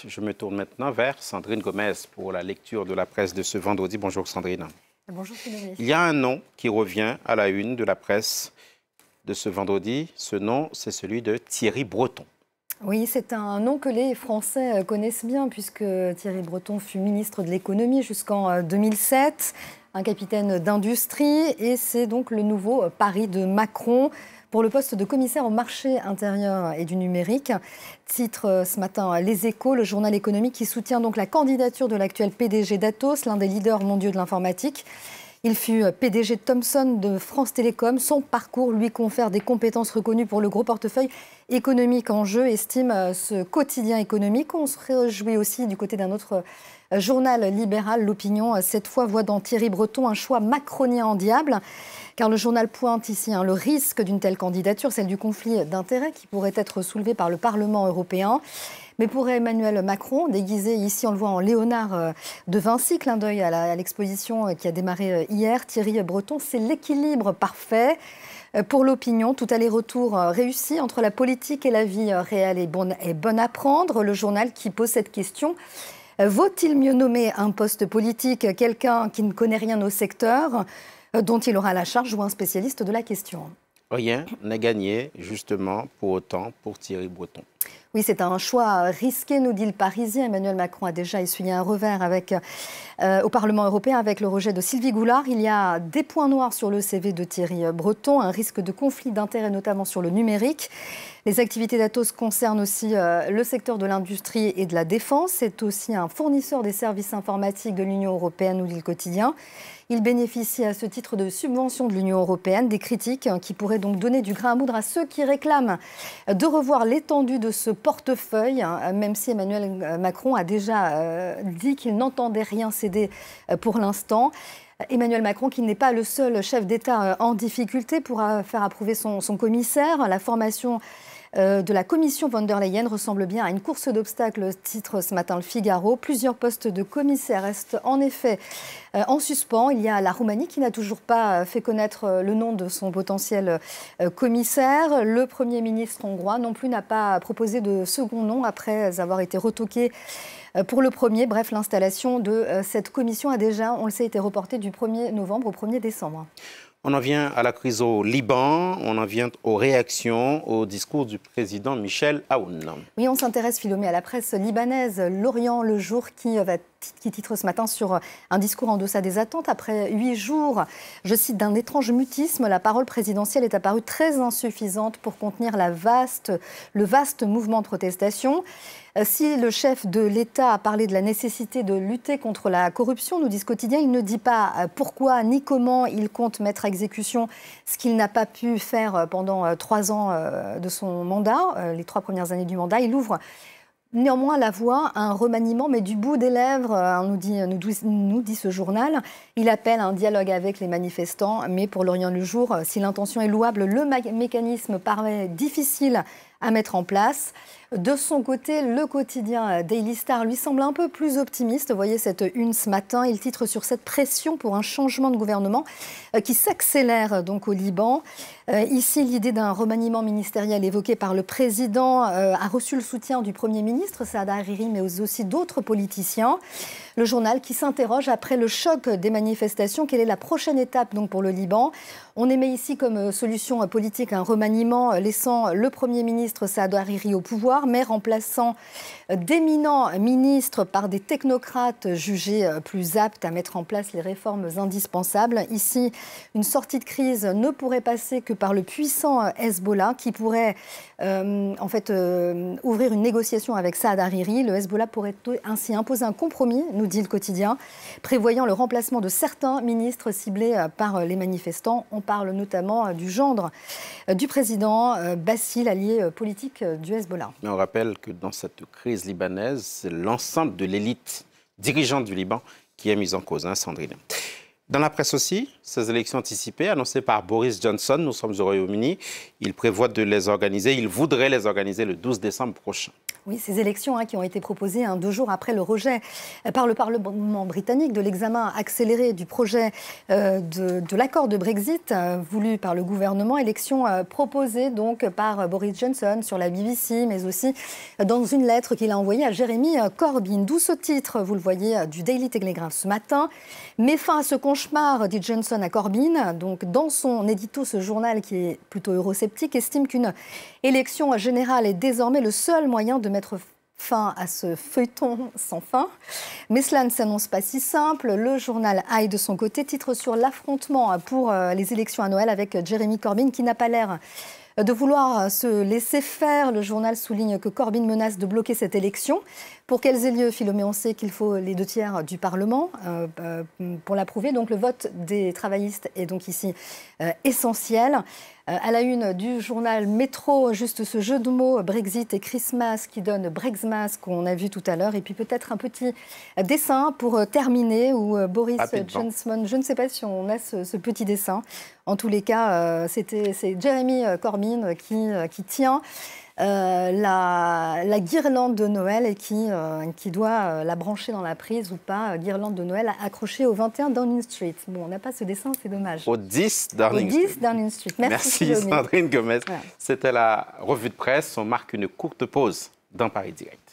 Je me tourne maintenant vers Sandrine Gomez pour la lecture de la presse de ce vendredi. Bonjour Sandrine. Bonjour Philomé. Il y a un nom qui revient à la une de la presse de ce vendredi. Ce nom, c'est celui de Thierry Breton. Oui, c'est un nom que les Français connaissent bien puisque Thierry Breton fut ministre de l'économie jusqu'en 2007, un capitaine d'industrie et c'est donc le nouveau pari de Macron pour le poste de commissaire au marché intérieur et du numérique. Titre ce matin Les Échos, le journal économique qui soutient donc la candidature de l'actuel PDG d'Atos, l'un des leaders mondiaux de l'informatique. Il fut PDG de Thomson de France Télécom. Son parcours lui confère des compétences reconnues pour le gros portefeuille économique en jeu, estime ce quotidien économique. On se réjouit aussi du côté d'un autre journal libéral, L'Opinion. Cette fois voit dans Thierry Breton un choix macronien en diable. Car le journal pointe ici le risque d'une telle candidature, celle du conflit d'intérêts qui pourrait être soulevé par le Parlement européen. Mais pour Emmanuel Macron, déguisé ici, on le voit en Léonard de Vinci, clin d'œil à l'exposition qui a démarré hier, Thierry Breton, c'est l'équilibre parfait. Pour l'Opinion, tout aller-retour réussi entre la politique et la vie réelle est bonne à prendre. Le journal qui pose cette question. Vaut-il mieux nommer un poste politique quelqu'un qui ne connaît rien au secteur, dont il aura la charge, ou un spécialiste de la question? Rien n'est gagné, justement, pour autant, pour Thierry Breton. Oui, c'est un choix risqué, nous dit le Parisien. Emmanuel Macron a déjà essuyé un revers au Parlement européen avec le rejet de Sylvie Goulard. Il y a des points noirs sur le CV de Thierry Breton, un risque de conflit d'intérêts, notamment sur le numérique. Les activités d'Atos concernent aussi le secteur de l'industrie et de la défense. C'est aussi un fournisseur des services informatiques de l'Union européenne, nous dit le quotidien. Il bénéficie à ce titre de subventions de l'Union européenne, des critiques qui pourraient donc donner du grain à moudre à ceux qui réclament de revoir l'étendue de ce portefeuille, même si Emmanuel Macron a déjà dit qu'il n'entendait rien céder pour l'instant. Emmanuel Macron, qui n'est pas le seul chef d'État en difficulté, pourra faire approuver son commissaire. La formation de la commission von der Leyen ressemble bien à une course d'obstacles, titre ce matin le Figaro. Plusieurs postes de commissaires restent en effet en suspens. Il y a la Roumanie qui n'a toujours pas fait connaître le nom de son potentiel commissaire. Le Premier ministre hongrois non plus n'a pas proposé de second nom après avoir été retoqué pour le premier. Bref, l'installation de cette commission a déjà, on le sait, été reportée du 1er novembre au 1er décembre. On en vient à la crise au Liban, on en vient aux réactions au discours du président Michel Aoun. Oui, on s'intéresse, Philomé, à la presse libanaise, L'Orient le Jour, qui titre ce matin sur un discours en deçà des attentes. Après 8 jours, je cite, d'un étrange mutisme, la parole présidentielle est apparue très insuffisante pour contenir le vaste mouvement de protestation. Si le chef de l'État a parlé de la nécessité de lutter contre la corruption, nous dit ce quotidien, il ne dit pas pourquoi ni comment il compte mettre à exécution ce qu'il n'a pas pu faire pendant 3 ans de son mandat, les 3 premières années du mandat. Il ouvre néanmoins la voie à un remaniement, mais du bout des lèvres, nous dit ce journal. Il appelle à un dialogue avec les manifestants, mais pour L'Orient le Jour, si l'intention est louable, le mécanisme paraît difficile à mettre en place. De son côté, le quotidien Daily Star lui semble un peu plus optimiste. Vous voyez cette une ce matin, il titre sur cette pression pour un changement de gouvernement qui s'accélère donc au Liban. Ici, l'idée d'un remaniement ministériel évoqué par le président a reçu le soutien du Premier ministre Saad Hariri, mais aussi d'autres politiciens. Le journal qui s'interroge après le choc des manifestations, quelle est la prochaine étape donc pour le Liban? On émet ici comme solution politique un remaniement laissant le Premier ministre Saad Hariri au pouvoir, mais remplaçant d'éminents ministres par des technocrates jugés plus aptes à mettre en place les réformes indispensables. Ici, une sortie de crise ne pourrait passer que par le puissant Hezbollah qui pourrait ouvrir une négociation avec Saad Hariri. Le Hezbollah pourrait ainsi imposer un compromis, nous dit le quotidien, prévoyant le remplacement de certains ministres ciblés par les manifestants. On parle notamment du gendre du président Bassil, allié politique du Hezbollah. Mais on rappelle que dans cette crise libanaise, c'est l'ensemble de l'élite dirigeante du Liban qui est mise en cause, Sandrine. Dans la presse aussi, ces élections anticipées annoncées par Boris Johnson, nous sommes au Royaume-Uni, il prévoit de les organiser, il voudrait les organiser le 12 décembre prochain. Oui, ces élections qui ont été proposées 2 jours après le rejet par le Parlement britannique de l'examen accéléré du projet de l'accord de Brexit voulu par le gouvernement. Élections proposées donc par Boris Johnson sur la BBC, mais aussi dans une lettre qu'il a envoyée à Jeremy Corbyn. D'où ce titre, vous le voyez, du Daily Telegraph ce matin. Met fin à ce cauchemar, dit Johnson à Corbyn. Donc, dans son édito, ce journal qui est plutôt eurosceptique estime qu'une élection générale est désormais le seul moyen de mettre fin à ce feuilleton sans fin. Mais cela ne s'annonce pas si simple. Le journal AI, de son côté, titre sur l'affrontement pour les élections à Noël avec Jeremy Corbyn, qui n'a pas l'air de vouloir se laisser faire. Le journal souligne que Corbyn menace de bloquer cette élection. Pour qu'elles aient lieu, Philomé, on sait qu'il faut les 2/3 du Parlement pour l'approuver. Donc le vote des travaillistes est donc ici essentiel. À la une du journal Métro, juste ce jeu de mots Brexit et Christmas qui donne Brexmas qu'on a vu tout à l'heure. Et puis peut-être un petit dessin pour terminer où Boris Johnson, je ne sais pas si on a ce petit dessin. En tous les cas, c'est Jeremy Corbyn qui tient la guirlande de Noël et qui doit la brancher dans la prise ou pas. Guirlande de Noël accrochée au 21 Downing Street. Bon, on n'a pas ce dessin, c'est dommage. Au 10 Downing Street. Merci Sandrine Gomez. Voilà. C'était la revue de presse. On marque une courte pause dans Paris Direct.